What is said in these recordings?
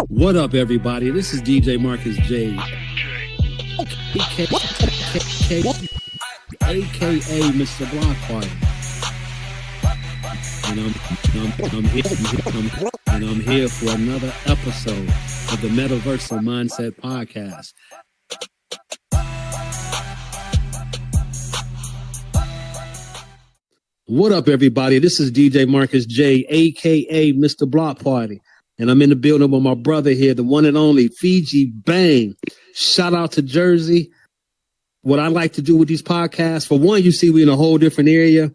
What up, everybody? This is DJ Marcus J, aka Mr. Block Party, and I'm here for another episode of the Metaversal Mindset Podcast. What up, everybody? This is DJ Marcus J, aka Mr. Block Party. And I'm in the building with my brother here, the one and only Fijibang. Shout out to Jersey. What I like to do with these podcasts, for one, you see we in a whole different area.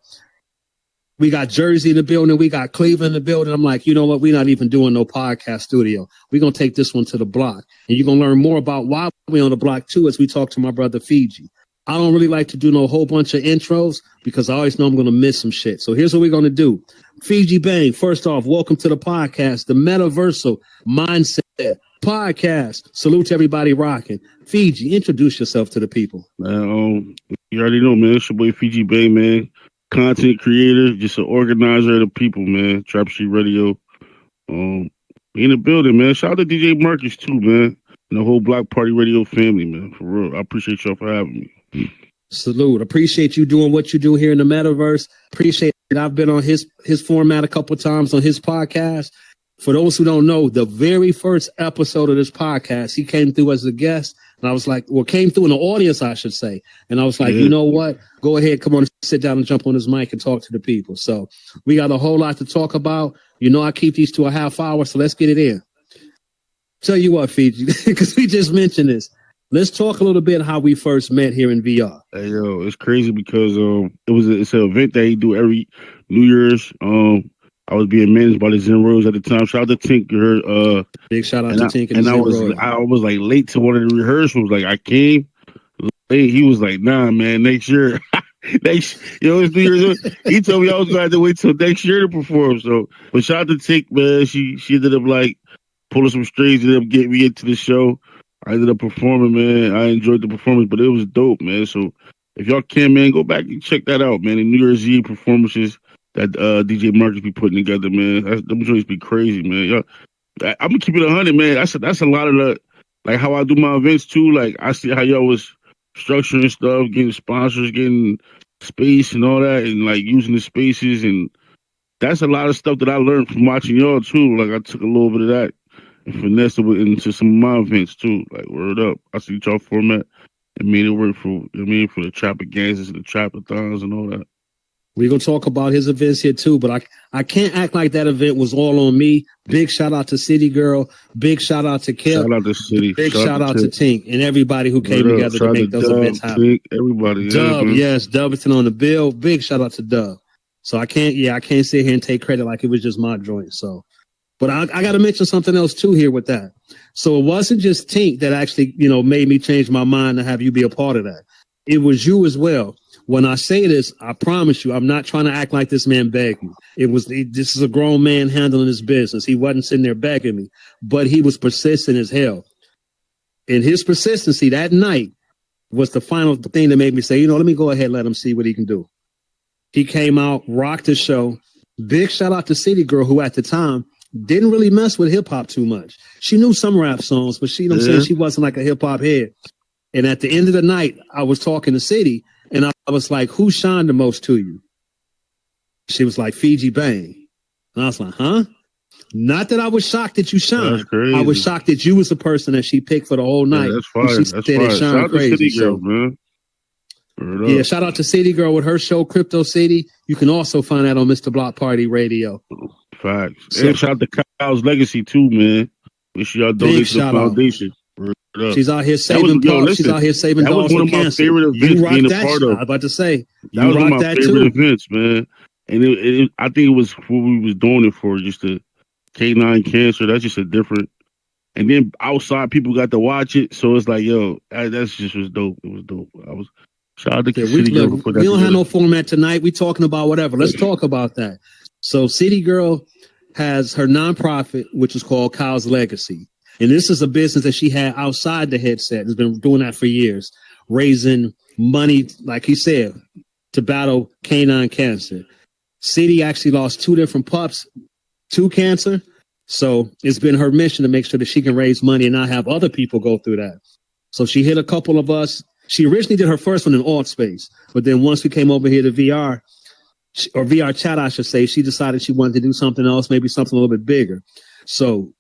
We got Jersey in the building. We got Cleveland in the building. I'm like, you know what? We're not even doing no podcast studio. We're going to take this one to the block. And you're going to learn more about why we're on the block, too, as we talk to my brother Fiji. I don't really like to do no whole bunch of intros because I always know I'm going to miss some shit. So here's what we're going to do. Fijibang, first off, welcome to the podcast, the Metaversal Mindset Podcast. Salute to everybody rocking. Fiji, introduce yourself to the people. You already know, man. It's your boy Fijibang, man. Content creator, just an organizer of the people, man. Trap Street Radio. In the building, man. Shout out to DJ Marcus, too, man. And the whole Block Party Radio family, man. For real. I appreciate y'all for having me. Salute. Appreciate you doing what you do here in the Metaverse. Appreciate it. I've been on his format a couple of times on his podcast. For those who don't know, the very first episode of this podcast, he came through as a guest. And I was like, well, came through in the audience, I should say. And I was like, You know what? Go ahead. Come on, sit down and jump on his mic and talk to the people. So we got a whole lot to talk about. You know, I keep these to a half hour. So let's get it in. Tell you what, Fiji, because we just mentioned this. Let's talk a little bit how we first met here in VR. Hey, yo, it's crazy because it's an event that he do every New Year's. I was being managed by the Zen Rose at the time. Shout out to Tink. Big shout out to Tink and I was like late to one of the rehearsals. Like I came late. He was like, nah, man, next year. It's New Year's. He told me I was going to have to wait till next year to perform. So, but shout out to Tink, man. She ended up like pulling some strings, ended up getting me into the show. I ended up performing, man. I enjoyed the performance, but it was dope, man. So if y'all can, man, go back and check that out, man. The New Year's Eve performances that DJ Marcus be putting together, man. Them joints be crazy, man. I'm gonna keep it 100, man. That's a lot of the, like how I do my events too. Like I see how y'all was structuring stuff, getting sponsors, getting space and all that, and like using the spaces, and that's a lot of stuff that I learned from watching y'all too. Like I took a little bit of that and finesse it into some of my events too. Like word up, I see y'all format and made it work for for the Trapagansas and the Trapathons and all that. We're going to talk about his events here too, but I can't act like that event was all on me. Big shout out to City Girl. Big shout out to Kip. Shout out to City. Big shout out to Tink and everybody who came together to make those events happen. Tink, everybody. Dub, yes, Dubberton on the bill. Big shout out to Dub. So I can't sit here and take credit like it was just my joint. So, but I got to mention something else too here with that. So it wasn't just Tink that actually, made me change my mind to have you be a part of that. It was you as well. When I say this, I promise you, I'm not trying to act like this man begged me. This is a grown man handling his business. He wasn't sitting there begging me, but he was persistent as hell. And his persistency that night was the final thing that made me say, let me go ahead and let him see what he can do. He came out, rocked the show. Big shout out to City Girl, who at the time didn't really mess with hip hop too much. She knew some rap songs, but she wasn't like a hip hop head. And at the end of the night, I was talking to City, and I was like, who shined the most to you? She was like, Fijibang. And I was like, huh? Not that I was shocked that you shined. I was shocked that you was the person that she picked for the whole night. Yeah, that's fine. That's fine. Shout out to City Girl, man. Yeah, shout out to City Girl with her show, Crypto City. You can also find that on Mr. Block Party Radio. Facts. So, and shout out to Kyle's Legacy, too, man. Make sure y'all donate to the foundation. She's out here saving dogs. She's out here saving dogs from cancer. That was one of my favorite events being a part of. I was about to say. That was one of my favorite events, man. And I think it was what we was doing it for, just the canine cancer. That's just a different. And then outside people got to watch it. So it's like, yo, that's just was dope. It was dope. Shout out to City Girl. We don't have no format tonight. We talking about whatever. Let's talk about that. So City Girl has her nonprofit, which is called Kyle's Legacy. And this is a business that she had outside the headset. Has been doing that for years, raising money, like he said, to battle canine cancer. City actually lost 2 different pups to cancer. So it's been her mission to make sure that she can raise money and not have other people go through that. So she hit a couple of us. She originally did her first one in alt space, but then once we came over here to VR, or VR chat, I should say, she decided she wanted to do something else, maybe something a little bit bigger. So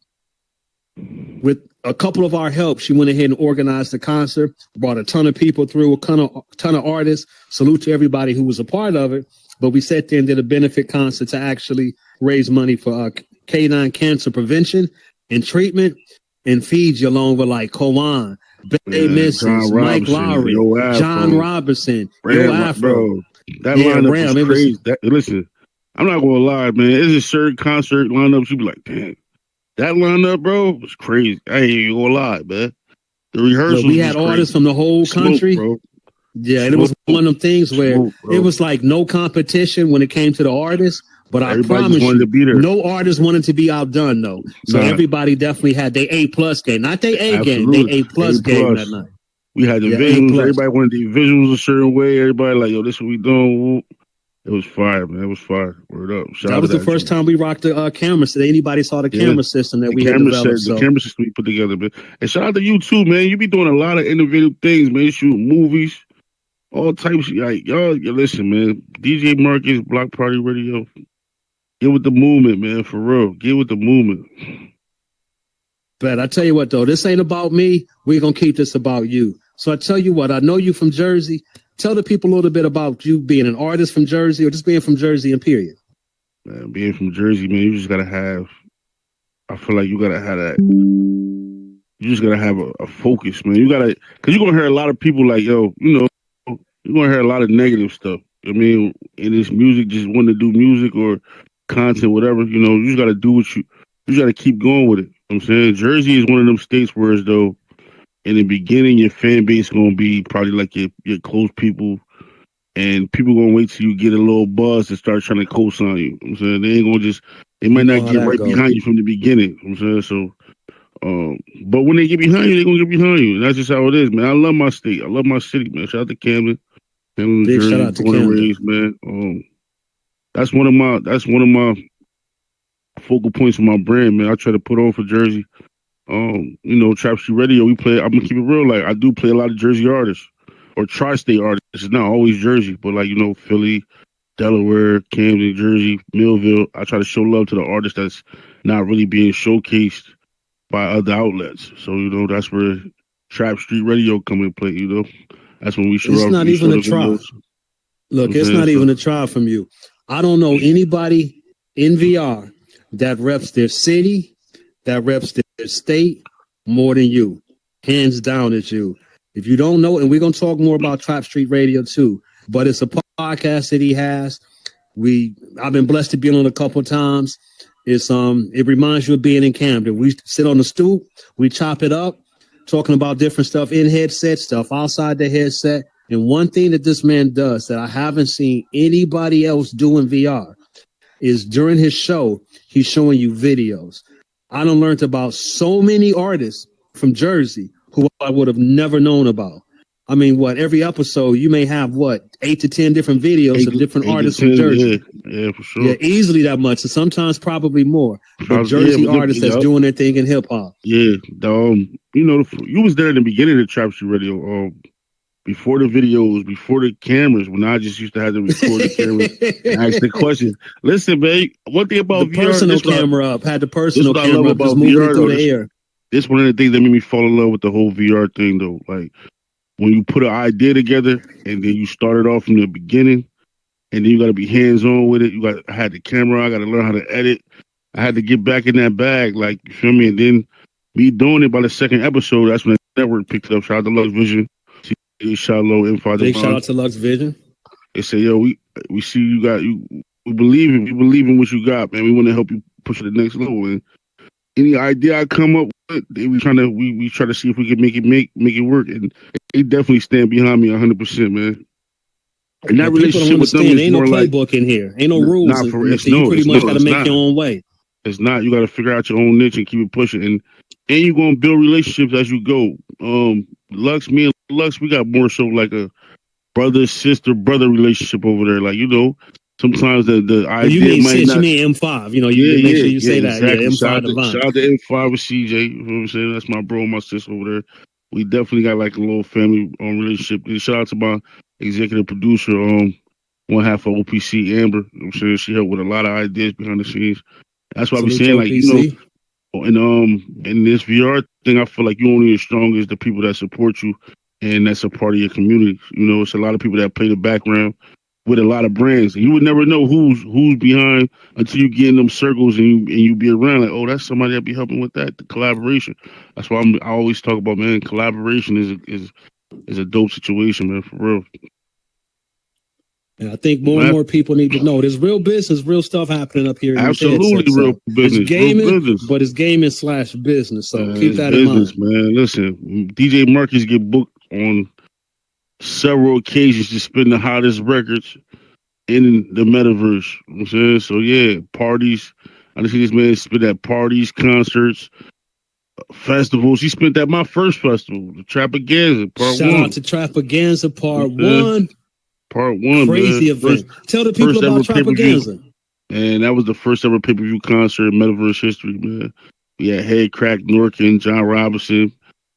with a couple of our help, she went ahead and organized the concert, brought a ton of people through, a ton of artists. Salute to everybody who was a part of it. But we sat there and did a benefit concert to actually raise money for canine cancer prevention and treatment in Fiji, along with like Koan, Bay Misses, Mike Lowry, John Robinson, Yo Afro. Bro, that lineup was crazy. Listen, I'm not gonna lie, man. It's a certain concert lineup. You be like, damn, that lineup, bro, was crazy. I ain't gonna lie, man. The rehearsal. We had artists from the whole country. Bro. Yeah, and it was one of them things where it was like no competition when it came to the artists. But everybody I promise you, no artist wanted to be outdone, though. So everybody definitely had their A+ game. Not their A game, their A+ game that night. We had the visuals. Everybody wanted the visuals a certain way. Everybody like, yo, this is what we doing. It was fire, man. It was fire. Word up. That was the first time we rocked the camera. So anybody saw the camera system that we had developed. The camera system we put together, man. And shout out to you, too, man. You be doing a lot of innovative things, man. Shooting movies, all types. Like, y'all, listen, man. DJ Marcus, Block Party Radio. Get with the movement, man, for real. Get with the movement. But I tell you what, though, this ain't about me. We're going to keep this about you. So I tell you what, I know you from Jersey. Tell the people a little bit about you being an artist from Jersey or just being from Jersey and period. Man, being from Jersey, man, you just got to have, I feel like you got to have that. You just got to have a focus, man. You got to, because you're going to hear a lot of people like, yo, you know, you're going to hear a lot of negative stuff. I mean, in this music, just wanting to do music or content, whatever, you know, you just got to do what you got to keep going with it. You know what I'm saying? Jersey is one of them states where, as though, in the beginning, your fan base is going to be probably like your close people, and people going to wait till you get a little buzz to start trying to co-sign you. You know what I'm saying? They ain't going to they might not get right behind you from the beginning. You know what I'm saying? So, but when they get behind you, they're going to get behind you. And that's just how it is, man. I love my state. I love my city, man. Shout out to Camden. Big Jersey, shout out to Camden. Raised, man. That's one of my focal points of my brand, man. I try to put on for Jersey. You know, Trap Street Radio, I'm gonna keep it real. Like, I do play a lot of Jersey artists or tri-state artists. It's not always Jersey, but like, you know, Philly, Delaware, Camden, Jersey, Millville. I try to show love to the artists that's not really being showcased by other outlets. So, you know, that's where Trap Street Radio come and play, you know. That's when we show up. It's not even a try. Look, it's not even a try from you. I don't know anybody in VR that reps their city, that reps their state more than you. Hands down, it's you. If you don't know, and we're going to talk more about Trap Street Radio too, but it's a podcast that he has. I've been blessed to be on it a couple of times. It reminds you of being in Camden. We sit on the stoop, we chop it up, talking about different stuff in headset, stuff outside the headset. And one thing that this man does that I haven't seen anybody else do in VR is during his show, he's showing you videos. I done learned about so many artists from Jersey who I would have never known about. I mean, every episode you may have 8 to 10 different videos of different artists from Jersey. Yeah, for sure. Yeah, easily that much, and sometimes probably more. But Jersey artists that's doing their thing in hip hop. Yeah, you know, you was there in the beginning of Trap Street Radio. Before the videos, before the cameras, when I just used to have to record the cameras and ask the questions. Listen, man, one thing about the VR, personal camera up, had the personal camera up, just moving through the air. This one of the things that made me fall in love with the whole VR thing, though. Like, when you put an idea together and then you start it off from the beginning, and then you got to be hands-on with it. I had the camera, I got to learn how to edit. I had to get back in that bag, like, you feel me? And then me doing it by the second episode, that's when the network picked it up. Shout out to Lux Vision. Big shout out to Lux Vision. They say, yo, we see you got you. We believe in what you got, man. We want to help you push it to the next level. And any idea I come up with, we try to see if we can make it work. And they definitely stand behind me 100%, man. And that relationship with them is ain't more no playbook in here. Ain't no rules. You pretty much got to make your own way. It's not. You got to figure out your own niche and keep it pushing. And you're going to build relationships as you go. Me and Lux, we got more so like a brother relationship over there. Like, you know, sometimes the Oh, you idea mean might sis? You not. mean M5? You know, Yeah, you make sure you say that. Yeah, exactly. M5 Divine. Shout out to M5 with CJ. You know what I'm saying? That's my bro, and my sister over there. We definitely got like a little family relationship. And shout out to my executive producer, one half of OPC, Amber. You know what I'm saying? She helped with a lot of ideas behind the scenes. That's why I be Salute saying, your like, you know, PC. and in this VR thing, I feel like you only as strong as the people that support you, and that's a part of your community. You know, it's a lot of people that play the background with a lot of brands, and you would never know who's behind until you get in them circles and you be around like, oh, that's somebody that be helping with that. The collaboration. That's why I always talk about, man. Collaboration is a dope situation, man, for real. And I think more and Man, more people need to know there's real business, real stuff happening up here in these absolutely headsets. real So business, it's gaming, real business. but it's gaming / business. So keep It's that in mind. business, man. Listen, DJ Marcus get booked on several occasions to spin the hottest records in the metaverse. You know what I'm saying? So yeah, parties. I done see this man spit at parties, concerts, festivals. He spent at my first festival, the Trapaganza, part Shout one. out to Trapaganza Part You know what I'm saying? 1. Part one, Crazy man. event. Tell the people First about ever pay-per-view. Trapaganza. And that was the first ever pay-per-view concert in metaverse history, man. We had Head Crack, Norkin, John Robinson,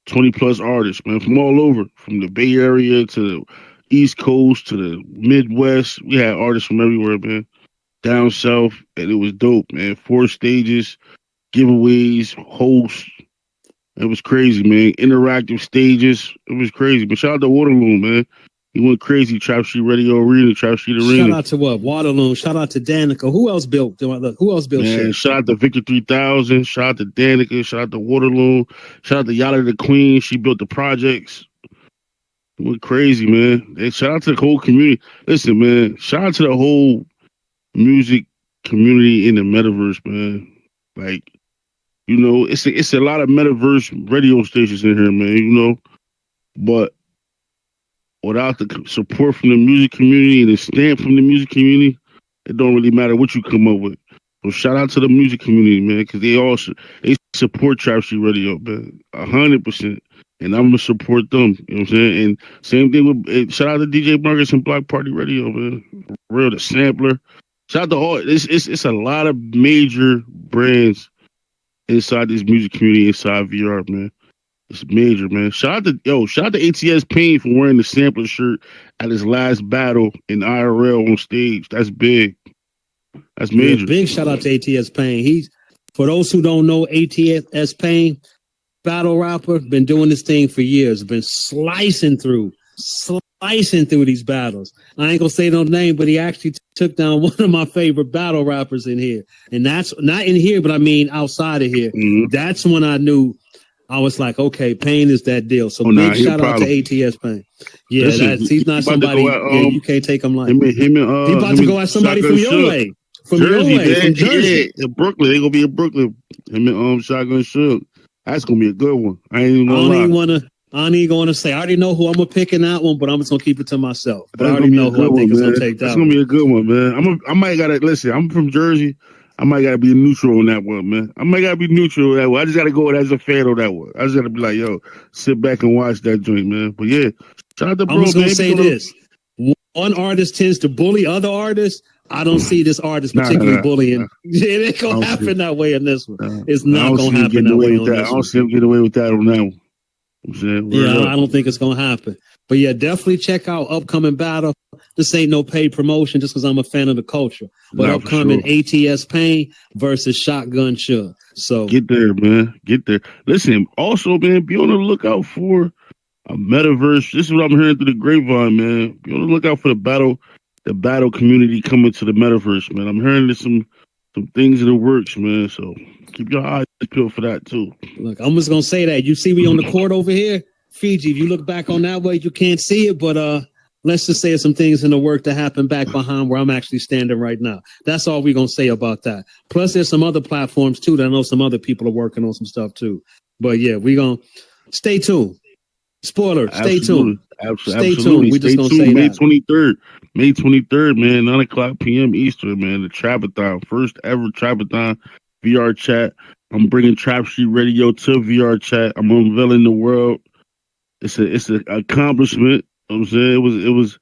20 plus artists, man, from all over, from the Bay Area to the East Coast to the Midwest. We had artists from everywhere, man. Down south, and it was dope, man. 4 stages, giveaways, hosts. It was crazy, man. Interactive stages. It was crazy. But shout out to Waterloo, man. He went crazy. Trap Street Radio Arena, Trap Street Arena. Shout out to what? Waterloo. Shout out to Danica. Who else built? Look, who else built Man, shit? shout out to Victor 3000. Shout out to Danica. Shout out to Waterloo. Shout out to Yada the Queen. She built the projects. It went crazy, man. And shout out to the whole community. Listen, man. Shout out to the whole music community in the metaverse, man. Like, you know, it's a lot of metaverse radio stations in here, man. You know, but without the support from the music community and the stamp from the music community, it don't really matter what you come up with. So shout out to the music community, man, because they support Trap Street Radio, man, 100%. And I'm gonna support them. You know what I'm saying? And same thing with shout out to DJ Marcus and Block Party Radio, man. Real the sampler. Shout out to all. It's a lot of major brands inside this music community, inside VR, man. It's major, man. Shout out to ATS Payne for wearing the sampler shirt at his last battle in IRL on stage. That's big. That's major. Yeah, big shout out to ATS Payne. He's, for those who don't know, ATS Payne, battle rapper, been doing this thing for years. Been slicing through these battles. I ain't gonna say no name, but he actually took down one of my favorite battle rappers in here. And that's not in here, but I mean outside of here. Mm-hmm. That's when I knew. I was like, okay, Payne is that deal. So big shout out to ATS Payne. Yeah, he's not somebody. You can't take him like. He's about to go at somebody from your way. From Jersey, your way, man. from Jersey. Yeah, in Brooklyn. They're gonna be in Brooklyn. Him and Shotgun Shook. That's gonna be a good one. I don't even want to say. I already know who I'm gonna pick in that one, but I'm just gonna keep it to myself. But I already know who I think is gonna take that. That's gonna be a good one, man. I might gotta listen. I'm from Jersey. I might gotta be neutral on that one, man. I might gotta be neutral on that one. I just gotta go as a fan on that one. I just gotta be like, yo, sit back and watch that joint, man. But yeah, shout out to bro. I'm just gonna say this: one artist tends to bully other artists. I don't see this artist particularly bullying. It ain't gonna happen that way in this one. It's not gonna happen that way on this one. I don't see him get away with that on that one. I don't think it's gonna happen. But yeah, definitely check out upcoming battle. This ain't no paid promotion just because I'm a fan of the culture. But upcoming ATS Payne versus Shotgun Shook. So get there, man. Get there. Listen, also, man, be on the lookout for a metaverse. This is what I'm hearing through the grapevine, man. Be on the lookout for the battle community coming to the metaverse, man. I'm hearing there's some things in the works, man. So keep your eyes peeled for that too. Look, I'm just gonna say that. You see me on the court over here, Fiji. If you look back on that way, you can't see it, but let's just say some things in the work that happen back behind where I'm actually standing right now. That's all we're gonna say about that. Plus, there's some other platforms too that I know some other people are working on some stuff too. But yeah, we're gonna stay tuned. Spoiler, stay tuned. Absolutely. Stay tuned. We just gonna say May that. 23rd. May 23rd, man, 9:00 p.m. Eastern, man. The Trapathon, first ever Trapathon VR chat. I'm bringing Trap Street Radio to VR chat. I'm unveiling the world. It's an accomplishment. You know what I'm saying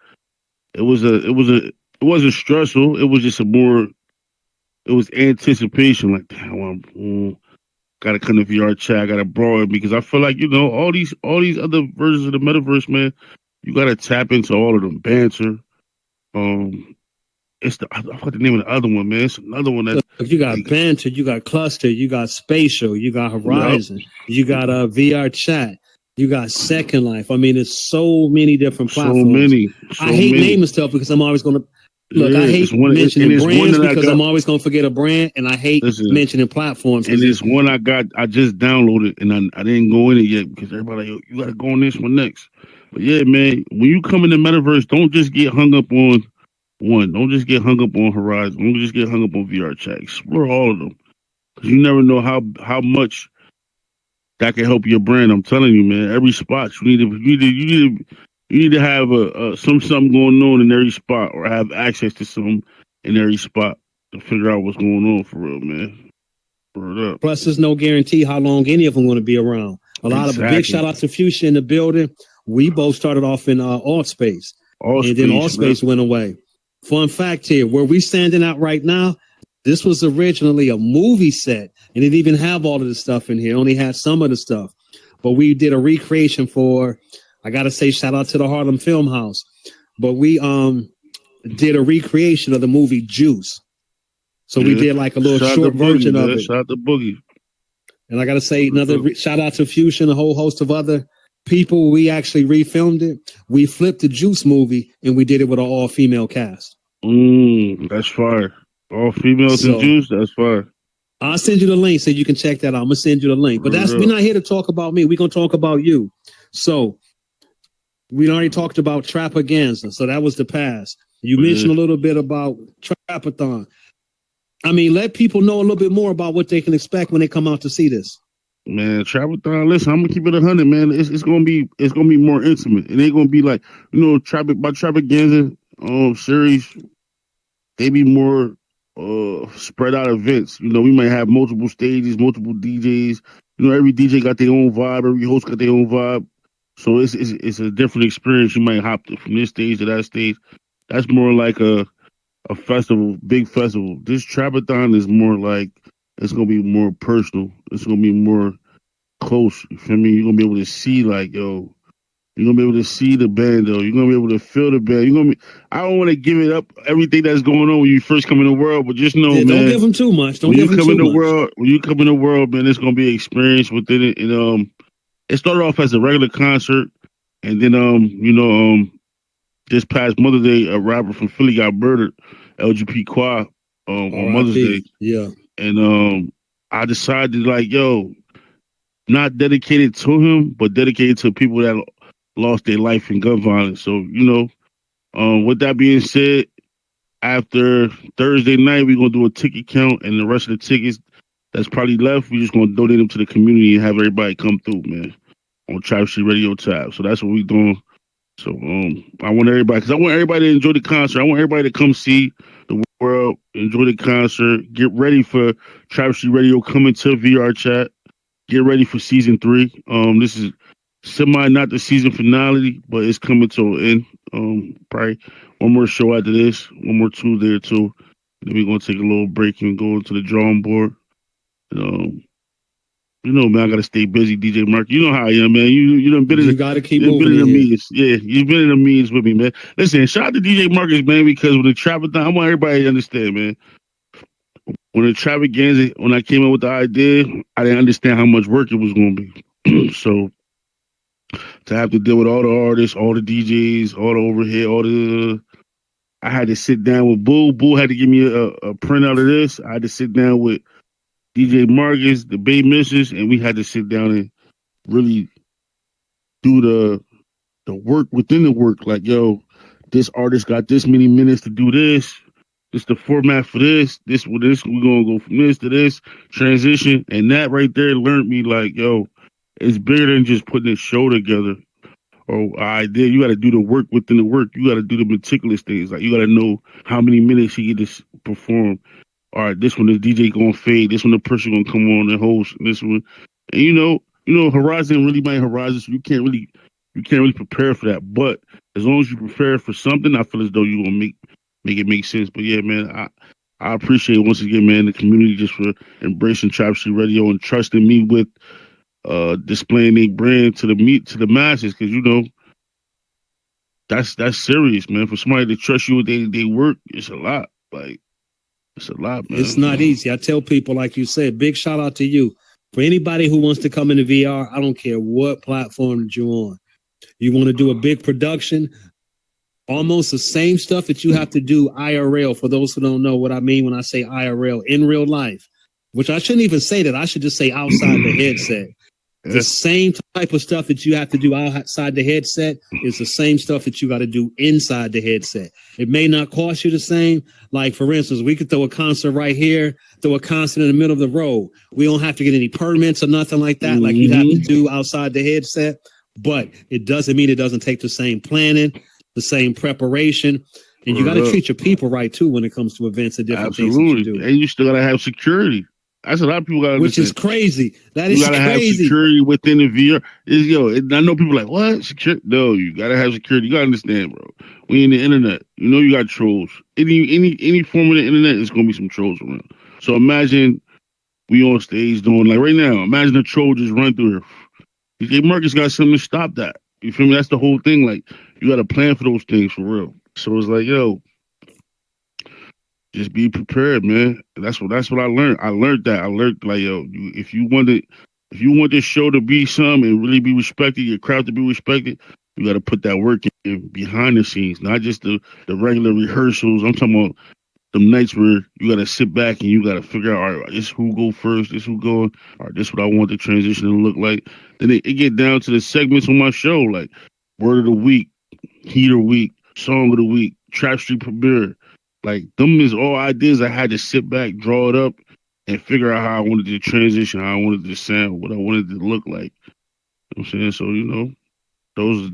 it was it wasn't stressful. It was just it was anticipation. Like, damn, gotta come to VR chat, gotta borrow it because I feel like all these other versions of the metaverse, man. You gotta tap into all of them banter. It's I forgot the name of the other one, man. It's another one that Look, you got banter, you got cluster, you got spatial, you got horizon, yep. you got VR chat, you got Second Life. I mean, it's so many different platforms. I hate naming stuff because I'm always going to look. I hate mentioning brands because I'm always going to forget a brand, and I hate mentioning platforms. And this one I just downloaded, and I didn't go in it yet because everybody like, you got to go on this one next. But yeah, man, when you come in the metaverse, don't just get hung up on one. Don't just get hung up on Horizon. Don't just get hung up on VR chat. Explore all of them because you never know how much that can help your brand. I'm telling you, man. Every spot you need to have something going on in every spot, or have access to something in every spot to figure out what's going on for real, man. Plus, there's no guarantee how long any of them going to be around. A lot of big shout out to Fuchsia in the building. We both started off in Alt Space, then Alt Space went away. Fun fact here, where we standing out right now, this was originally a movie set, and it didn't even have all of the stuff in here. It only had some of the stuff. But we did a recreation for, I got to say, shout out to the Harlem Film House. But we did a recreation of the movie Juice. So we did like a little short version of it. Shout out to Boogie. And I got to say, shout out to Fusion, a whole host of other people. We actually refilmed it. We flipped the Juice movie, and we did it with an all-female cast. That's fire. All females and Juice, that's fire. I'll send you the link so you can check that out. I'm going to send you the link. But we're not here to talk about me. We're going to talk about you. So we already talked about Trapaganza. So that was the past. You mentioned a little bit about Trapathon. I mean, let people know a little bit more about what they can expect when they come out to see this. Man, Trapathon, listen, I'm gonna keep it 100, man. It's gonna be more intimate. It ain't gonna be like, Trapaganza series. They be more spread out events. We might have multiple stages, multiple DJs. Every DJ got their own vibe. Every host got their own vibe. So it's a different experience. You might hop from this stage to that stage. That's more like a festival, big festival. This Trapathon is more like, it's gonna be more personal. It's gonna be more close. You feel me? You're gonna be able to see, like, yo. You're gonna be able to see the band, though. You're gonna be able to feel the band. I don't want to give it up everything that's going on when you first come in the world, but just know, man. Don't give them too much. When you come in the world, man, it's gonna be an experience within it. And it started off as a regular concert, and then this past Mother's Day, a rapper from Philly got murdered, LGP Qua, on Mother's Day. Yeah. And I decided, like, yo, not dedicated to him, but dedicated to people that lost their life in gun violence. So, with that being said, after Thursday night, we're going to do a ticket count, and the rest of the tickets that's probably left, we're just going to donate them to the community and have everybody come through, man, on Trap Street Radio tab. So that's what we're doing. So I want everybody to enjoy the concert. I want everybody to come see the world, enjoy the concert, get ready for Trap Street Radio coming to VR chat. Get ready for season 3. This is not the season finale, but it's coming to an end. Probably one more show after this, one more 2 there too. Then we're gonna take a little break and go to the drawing board. Man, I gotta stay busy, DJ Mark. You know how I am, man. You done been in. You gotta keep moving. Been in the meetings. Yeah, you've been in the meetings with me, man. Listen, shout out to DJ Marcus, man, because with the Trapathon, I want everybody to understand, man. When the Trapaganza, when I came up with the idea, I didn't understand how much work it was going to be. So to have to deal with all the artists, all the DJs, all the overhead, I had to sit down with Bull. Bull had to give me a printout of this. I had to sit down with DJ Marcus, the Bay Misses, and we had to sit down and really do the work within the work. Like, yo, this artist got this many minutes to do this. This the format for this. We're gonna go from this to this transition, and that right there learned me, like, yo, it's bigger than just putting a show together. Or idea, you got to do the work within the work. You got to do the meticulous things. Like, you got to know how many minutes he get to perform. All right, this one the DJ gonna fade. This one the person gonna come on and host. And this one, and Horizon really might Horizon, so you can't really prepare for that. But as long as you prepare for something, I feel as though you gonna make it make sense. But yeah, man, I appreciate once again, man, the community just for embracing Trap Street Radio and trusting me with displaying their brand to the masses, because that's serious, man. For somebody to trust you with they work, it's a lot. Like, it's a lot, man. It's not easy. I tell people, like you said, big shout out to you. For anybody who wants to come into VR, I don't care what platform that you're on. You want to do a big production, almost the same stuff that you have to do IRL. For those who don't know what I mean when I say IRL, in real life, which I shouldn't even say that. I should just say outside the headset. The same type of stuff that you have to do outside the headset is the same stuff that you got to do inside the headset. It may not cost you the same. Like, for instance, we could throw a concert right here, throw a concert in the middle of the road. We don't have to get any permits or nothing like that, like you have to do outside the headset. But it doesn't mean it doesn't take the same planning, the same preparation. And you got to treat your people right, too, when it comes to events and different things that you do. And you still got to have security. That's a lot of people got to Which is crazy. That is crazy. You got to have security within the VR. I know people are like, what? Security? No, you got to have security. You got to understand, bro. We in the internet. You got trolls. Any form of the internet, there's going to be some trolls around. So imagine we on stage doing, like right now, imagine a troll just run through here. DJ Marcus got something to stop that. You feel me? That's the whole thing. Like, you got to plan for those things for real. So it's like, just be prepared, man. That's what I learned. I learned like, if you want this show to be something and really be respected, your crowd to be respected, you got to put that work in behind the scenes, not just the regular rehearsals. I'm talking about them nights where you got to sit back and you got to figure out, all right, this who go first, this who go, all right, this what I want the transition to look like. Then it get down to the segments on my show, like word of the week, heat of the week, song of the week, Trap Street premiere. Like, them is all ideas. I had to sit back, draw it up, and figure out how I wanted to transition, how I wanted to sound, what I wanted to look like. You know what I'm saying? So, those,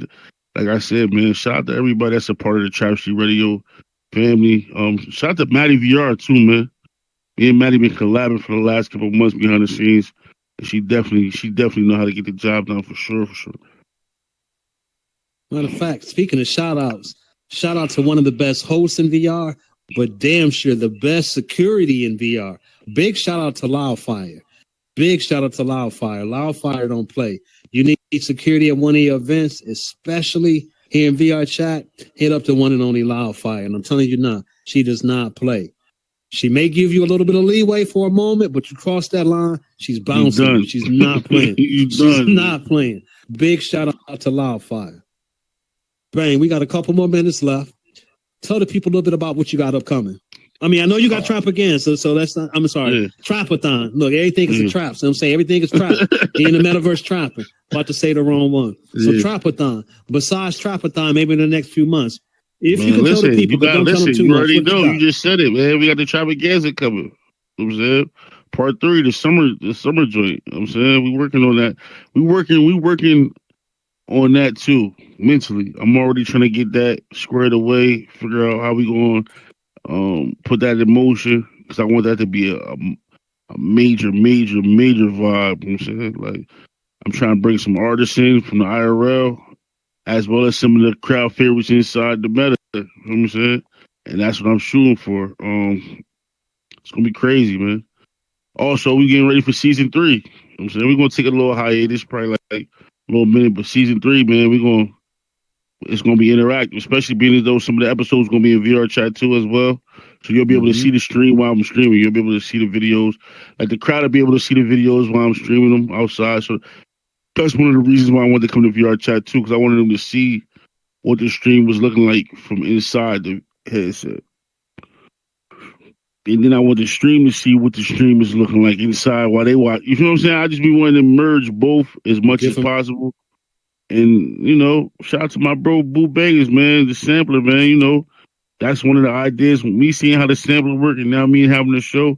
like I said, man, shout out to everybody that's a part of the Trap Street Radio family. Shout out to Maddie VR, too, man. Me and Maddie been collabing for the last couple of months behind the scenes. And she definitely know how to get the job done for sure. Matter of fact, speaking of shout outs, shout out to one of the best hosts in VR, but damn sure the best security in VR. Big shout out to Loudfire. Big shout out to Loudfire. Loudfire don't play. You need security at one of your events, especially here in VR chat, hit up to one and only Loudfire. And I'm telling you now, she does not play. She may give you a little bit of leeway for a moment, but you cross that line, she's bouncing. She's not playing. She's not playing. Big shout out to Loudfire. Bang, we got a couple more minutes left. Tell the people a little bit about what you got upcoming. I mean, I know you got trap again, so that's not, I'm sorry. Yeah. Trapathon. Look, everything is a trap. So I'm saying everything is trap. In the metaverse trapping. About to say the wrong one. So Trapathon. Besides Trapathon, maybe in the next few months. If you can tell the people, but don't tell them too much. You already know. You just said it, man. We got the Travaganza coming. You know what I'm saying? Part 3, the summer joint. You know what I'm saying? We working on that. We working on that too, mentally. I'm already trying to get that squared away, figure out how we going put that in motion, because I want that to be a major vibe. You know what I'm saying? Like, I'm trying to bring some artists in from the IRL, as well as some of the crowd favorites inside the meta. You know what I'm saying? And that's what I'm shooting for. It's gonna be crazy, man. Also, we getting ready for season 3. You know what I'm saying? We're gonna take a little hiatus, probably like a little minute, but season 3, man, it's gonna be interactive, especially being as though some of the episodes gonna be in VR chat too as well. So you'll be able to see the stream while I'm streaming. You'll be able to see the videos. Like, the crowd will be able to see the videos while I'm streaming them outside. So that's one of the reasons why I wanted to come to VR chat too, because I wanted them to see what the stream was looking like from inside the headset. And then I want the stream to see what the stream is looking like inside while they watch. You know what I'm saying? I just be wanting to merge both as much as possible. And, shout out to my bro Boo Bangers, man, the sampler, man. That's one of the ideas. Me seeing how the sampler work, and now me having the show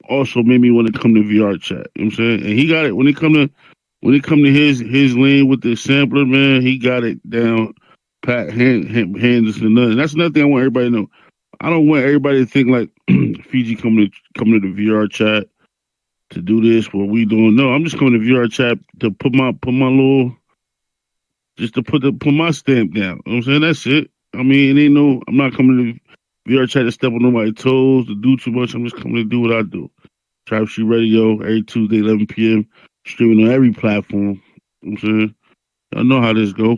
also made me want to come to VR chat. You know what I'm saying? And he got it when it come to his lane with the sampler, man. He got it down, pat hands and nothing. That's another thing I want everybody to know. I don't want everybody to think like Fiji coming to the VR chat to do this, what we doing. No, I'm just coming to VR chat to put my little, just to put my stamp down. You know what I'm saying? That's it. I mean, I'm not coming to VR trying to step on nobody's toes, to do too much. I'm just coming to do what I do. Trap Street Radio, every Tuesday, 11 p.m. Streaming on every platform. You know what I'm saying? Y'all know how this go.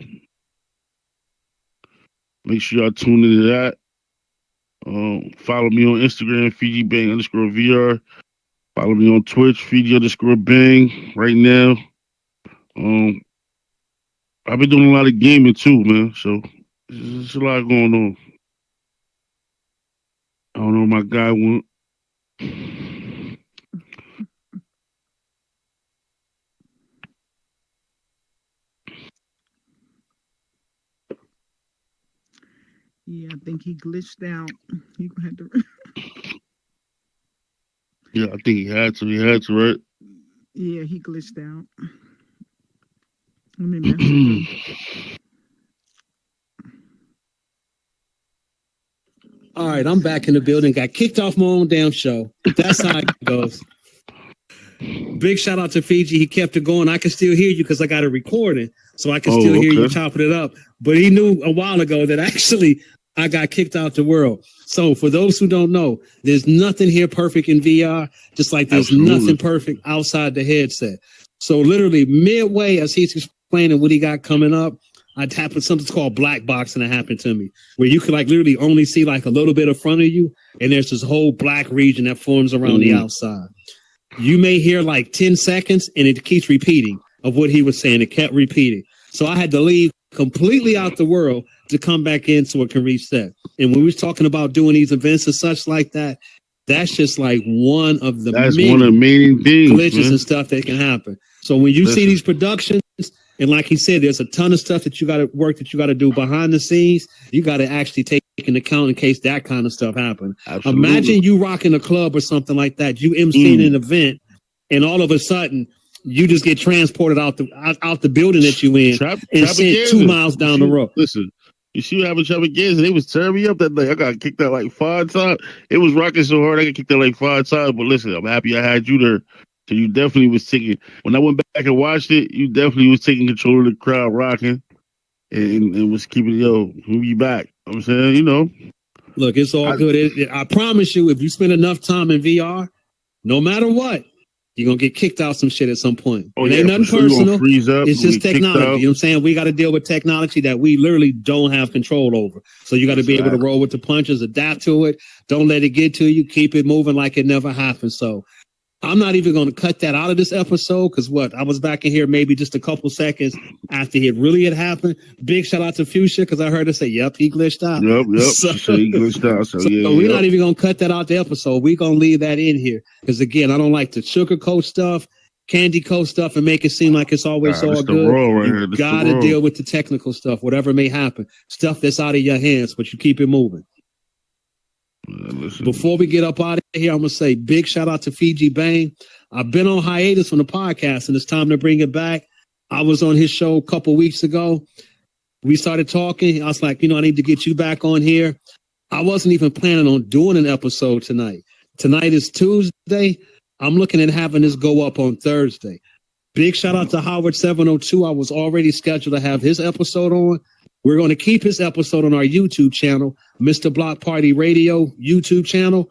Make sure y'all tune into that. Follow me on Instagram, Fijibang_VR. Follow me on Twitch, Fiji_Bang right now. I've been doing a lot of gaming too, man. So there's a lot going on. I don't know where my guy went. Yeah, I think he glitched out. He gonna have to. Yeah, I think he had to. He had to, right? Yeah, he glitched out. Let me message him. All right, I'm back in the building. Got kicked off my own damn show. That's how it goes. Big shout out to Fiji. He kept it going. I can still hear you because I got it recording, so I can still hear you chopping it up. But he knew a while ago that actually I got kicked out the world. So for those who don't know, there's nothing here perfect in VR, just like there's nothing perfect outside the headset. So literally midway as he's explaining what he got coming up, I'd happen something called black boxing that happened to me, where you could like literally only see like a little bit in front of you, and there's this whole black region that forms around the outside. You may hear like 10 seconds, and it keeps repeating of what he was saying. It kept repeating. So I had to leave completely out the world to come back in so it can reset. And when we was talking about doing these events and such like that, that's just like one of the main things, glitches and stuff that can happen. So when you see these productions, and like he said, there's a ton of stuff that you got to work, that you got to do behind the scenes. You got to actually take into account in case that kind of stuff happens. Imagine you rocking a club or something like that. You emceeing an event, and all of a sudden you just get transported out the building that you in and sent 2 miles down the road. Listen, you see what happened to Extravaganza? They was tearing me up that day. I got kicked out like 5 times. It was rocking so hard I got kicked out like 5 times. But listen, I'm happy I had you there. So you definitely was taking. When I went back and watched it, you definitely was taking control of the crowd, rocking, and was keeping we'll be back. I'm saying, you know. Look, it's all good. I promise you, if you spend enough time in VR, no matter what, you're going to get kicked out some shit at some point. It ain't nothing personal. It's just technology. You know what I'm saying? We got to deal with technology that we literally don't have control over. So you got to be able to roll with the punches, adapt to it. Don't let it get to you. Keep it moving like it never happened. So I'm not even going to cut that out of this episode because I was back in here maybe just a couple seconds after it really had happened. Big shout out to Fuchsia because I heard her say, yep, he glitched out. Yep. So he glitched out. So we're not even going to cut that out the episode. We're going to leave that in here because, again, I don't like to sugarcoat stuff, candy coat stuff, and make it seem like it's always all good. You got to deal with the technical stuff, whatever may happen. Stuff that's out of your hands, but you keep it moving. Before we get up out of here, I'm going to say big shout out to Fijibang. I've been on hiatus from the podcast, and it's time to bring it back. I was on his show a couple weeks ago. We started talking. I was like, I need to get you back on here. I wasn't even planning on doing an episode tonight. Tonight is Tuesday. I'm looking at having this go up on Thursday. Big shout out to Howard 702. I was already scheduled to have his episode on. We're going to keep his episode on our YouTube channel, Mr. Block Party Radio YouTube channel.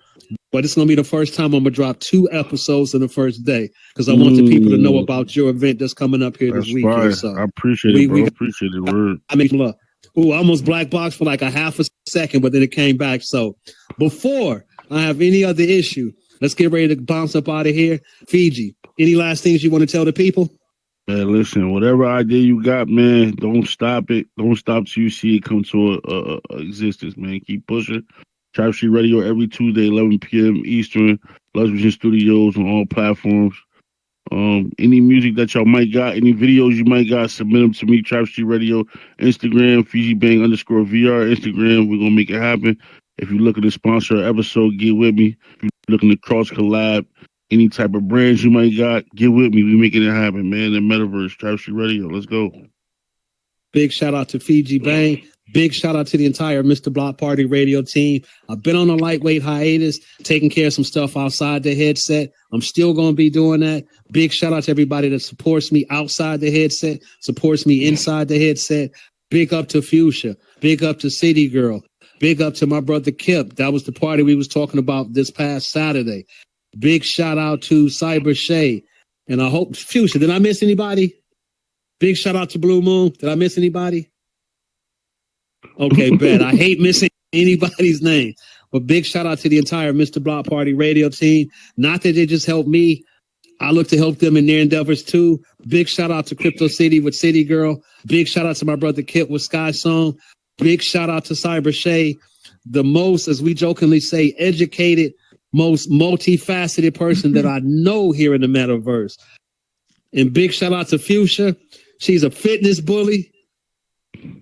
But it's going to be the first time I'm going to drop 2 episodes in the first day because I want the people to know about your event that's coming up here this weekend. So I appreciate it, bro. Appreciate it, word. I mean, look. I almost black boxed for like a half a second, but then it came back. So before I have any other issue, let's get ready to bounce up out of here. Fiji, any last things you want to tell the people? Man, listen, whatever idea you got, man, don't stop it. Don't stop till you see it come to a existence, man. Keep pushing. Trap Street Radio every Tuesday, 11 p.m. Eastern. Lux Vision Studios on all platforms. Any music that y'all might got, any videos you might got, submit them to me, Trap Street Radio, Instagram, Fijibang_VR, Instagram. We're going to make it happen. If you're looking to sponsor an episode, get with me. If you're looking to cross collab, any type of brands you might got, get with me. We making it happen, man. The Metaverse, Trap Street Radio. Let's go. Big shout out to Fijibang. Big shout out to the entire Mr. Block Party Radio team. I've been on a lightweight hiatus, taking care of some stuff outside the headset. I'm still going to be doing that. Big shout out to everybody that supports me outside the headset, supports me inside the headset. Big up to Fuchsia. Big up to City Girl. Big up to my brother Kip. That was the party we was talking about this past Saturday. Big shout out to Cyber Shay. And I hope Fuchsia. Did I miss anybody? Big shout out to Blue Moon. Did I miss anybody? Okay, bet. I hate missing anybody's name. But big shout out to the entire Mr. Block Party radio team. Not that they just helped me. I look to help them in their endeavors too. Big shout out to Crypto City with City Girl. Big shout out to my brother Kip with Sky Song. Big shout out to Cyber Shay, the most, as we jokingly say, educated, most multifaceted person that I know here in the Metaverse. And big shout out to Fuchsia. She's a fitness bully.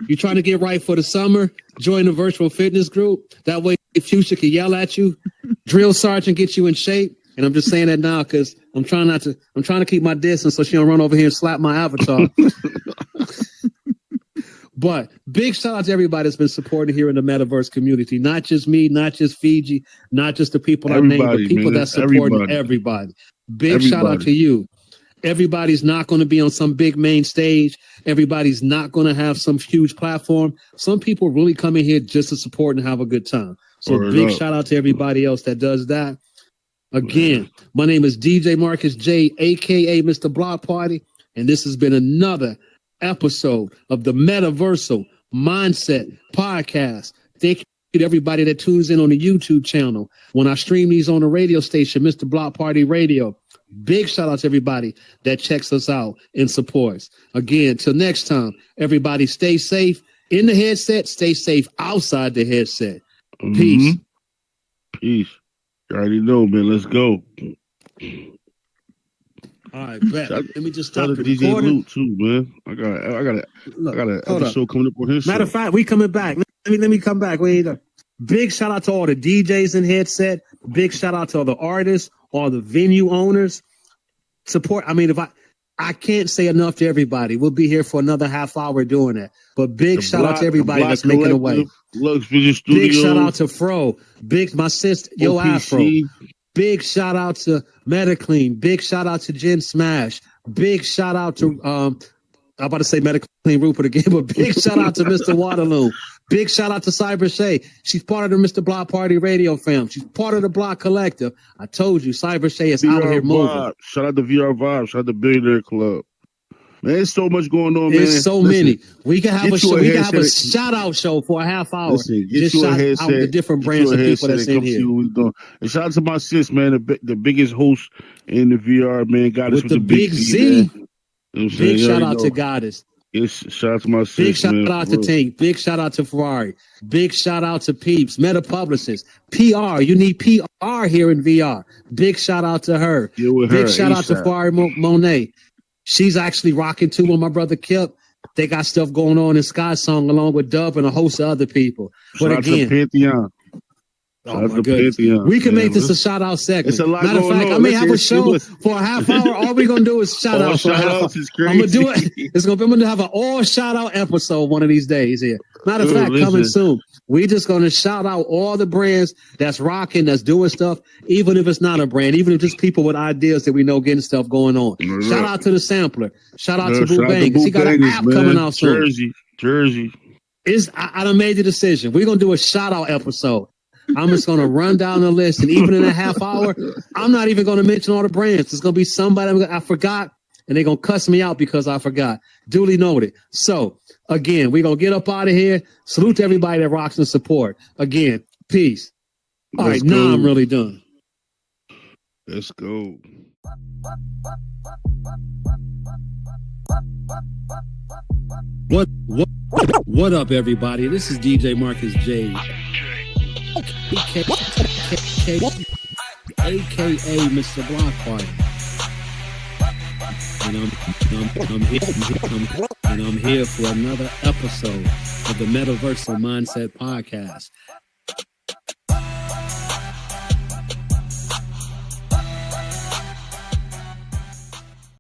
You're trying to get right for the summer, join the virtual fitness group. That way Fuchsia can yell at you. Drill sergeant get you in shape. And I'm just saying that now because I'm trying to keep my distance so she don't run over here and slap my avatar. But big shout out to everybody that's been supporting here in the Metaverse community. Not just me, not just Fiji, not just the people I named, but people that support everybody. Big shout out to you. Everybody's not going to be on some big main stage. Everybody's not going to have some huge platform. Some people really come in here just to support and have a good time. So big shout out to everybody else that does that. Again, my name is DJ Marcus J, a.k.a. Mr. Block Party, and this has been another episode of the Metaversal Mindset Podcast. Thank you to everybody that tunes in on the YouTube channel. When I stream these on the radio station, Mr. Block Party Radio, big shout out to everybody that checks us out and supports. Again, till next time, everybody stay safe in the headset, stay safe outside the headset. Peace. Peace. You already know, man. Let's go. All right, bet. Let me just stop the DJ recording. Luke too, man. I got an episode coming up on his Matter of fact, we coming back. Let me come back. Big shout out to all the DJs in headset. Big shout out to all the artists, all the venue owners. Support. I mean, I can't say enough to everybody. We'll be here for another half hour doing that. But big shout out to everybody that's making a way. Big shout out to Fro. My sister, Yo OPC. Afro. Big shout out to MetaClean. Big shout out to Jen Smash. Big shout out to I'm about to say MetaClean Rupert again, but big shout out to Mr. Waterloo. Big shout out to Cyber Shay. She's part of the Mr. Block Party Radio fam. She's part of the Block Collective. I told you, Cyber Shay is out here moving. Shout out to VR Vibe. Shout out to Billionaire Club. Man, there's so much going on, man. There's so many. We can have a shout out show for a half hour. Just shout out the different brands of people that's in here. And shout out to my sis, man, the biggest host in the VR, man. Goddess with the big Z. Big shout out to Goddess. Yes, shout out to my sis. Big shout out to Tank. Big shout out to Ferrari. Big shout out to Peeps, Meta Publicists, PR. You need PR here in VR. Big shout out to her. Big shout out to Ferrari Monet. She's actually rocking too with my brother Kip. They got stuff going on in Sky Song along with Dub and a host of other people. But again, Pantheon. Oh my goodness. We can make this a shout out segment. It's a lot Matter of fact, I may have a show for a half hour. All we're gonna do is shout out for a half hour. I'm gonna do it. I'm gonna have an all shout out episode one of these days here. Matter of fact, coming soon. We just gonna shout out all the brands that's rocking, that's doing stuff, even if it's not a brand, even if just people with ideas that we know getting stuff going on. Right. Shout out to the Sampler. Shout out to Boo Bang. He got an app coming out soon. Jersey. I done made the decision. We're gonna do a shout out episode. I'm just going to run down the list. And even in a half hour, I'm not even going to mention all the brands. It's going to be somebody I forgot, and they're going to cuss me out because I forgot. Duly noted. So, again, we're going to get up out of here. Salute to everybody that rocks and support. Again, peace. All right, now I'm really done. Let's go. What up, everybody? This is DJ Marcus J. AKA Mr. Block Party. And I'm here for another episode of the Metaversal Mindset Podcast.